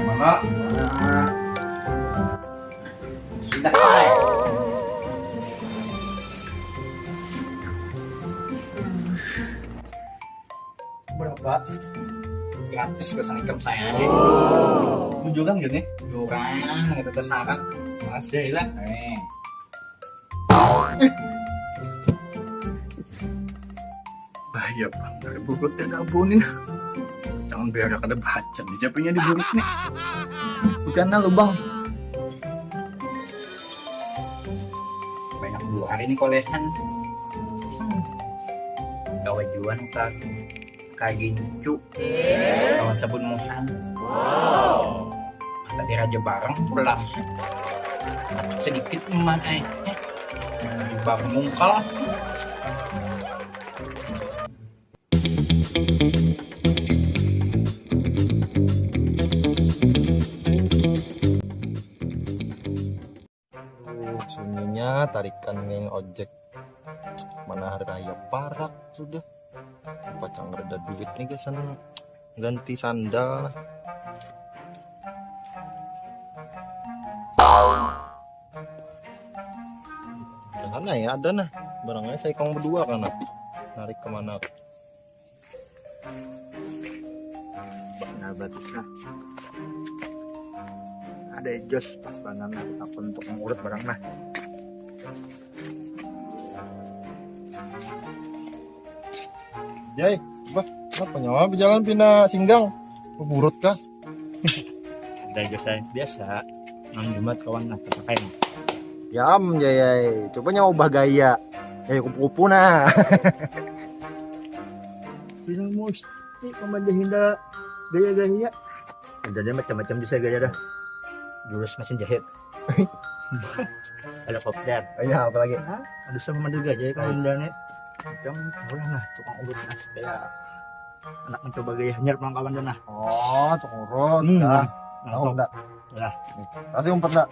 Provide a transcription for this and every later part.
Mana? Sudah selesai. Berapa? Gratis kesan ikan saya. Tunjukkan gini. Kurang, kita tersaran. Masih lah. Bahaya bang, dari burutnya dabunin. Jangan biar ada baca nih, japnya di burut nih. Bukannya lu bang. Banyak dua hari ini kolehan. Gawe juan tak kayak gincu. Kawan sabun muhan. Mata di raja bareng pulang. Sedikit eman bang mungkal. Sunyinya tarikan yang ojek mana hari raya parak sudah pacang reda duit nih kesan ganti sandal. Mana ya ada nah barangnya saya kong berdua kan narik kemana nah bagus nah ada jos pas banana aku untuk mengurut barang nah Jai kenapa nyawa berjalan pindah singgang burut kah Ada aja saya biasa. Nang jumat kawan nah terpakai. Yam Jai coba nyawa ubah gaya kupu-kupu nah bilang mesti pemandahinda gaya-gaya ada macam-macam bisa gaya dah jurus mesin jahit helikopter ya apa lagi ada sama juga jadi kalau indahnya macam orang lah tukang urut nah supaya anak mencoba gaya nyar kawan dah nah oh tukang urut dah tahu enggak lah kasih umpet enggak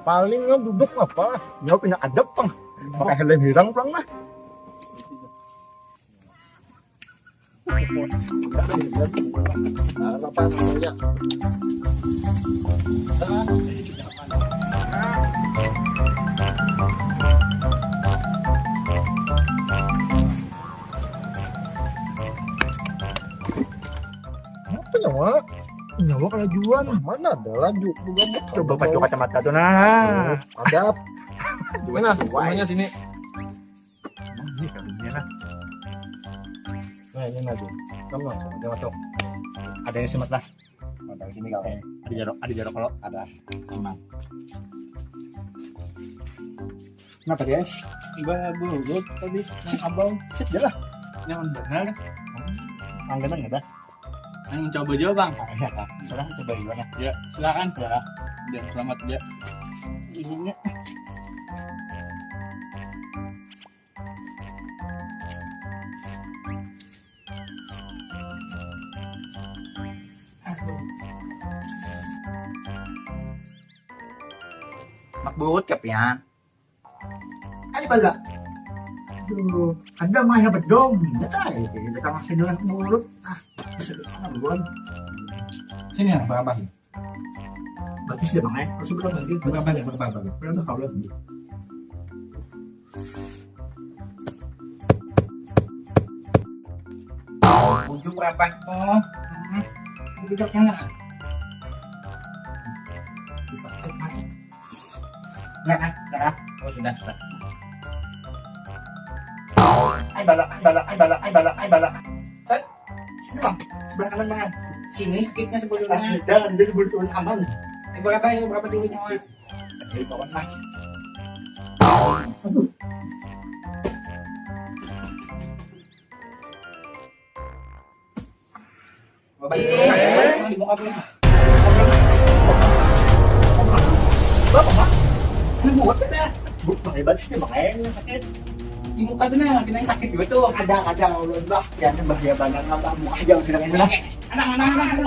paling duduk apa nyawa pindah adab pang pakai helm hirang pulang mah apa saja apa nyawa kelajuan mana ada laju bukan coba pakai kacamata tuh nah adab gimana rumahnya sini ini kan nah ini lagi kamu ada masuk ada yang semat lah ada di sini kalau ada jarak kalau ada aman kenapa guys Burut tadi nang abang. sip aja lah Yang benar. angganan nggak dah Yang coba jauh bang. ya kak sekarang coba gimana Ya silakan. Dan selamat ya. Ibunya. Makbut kapian. ay bala aduh ada main bedong datang datang masih dengan mulut sedang bukan Sini ya berapa? berarti sudah bang harus belum lagi Berapa ya berapa? belum tahu lagi Ujung berapa tuh? Bijaknya lah. Bisa cepat. nggak kan Oh sudah. ay bala ini bang sebelah kanan bang Sini sakitnya sebelumnya. dan dia boleh turun aman Berapa dulu nyawa? dari bawah nah Berapa dulu? Di muka belum. berapa bang Ini buat kita. bang hebat sih bang yang sakit Di muka tuh nah, kita yang sakit juga tuh. kadang ulun bah ya bahaya banget nambah muka aja sedang ini lah Anak.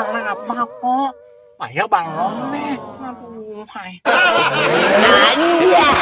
apa kok. Ayo bangun nih. Aduh, hai. Anjay.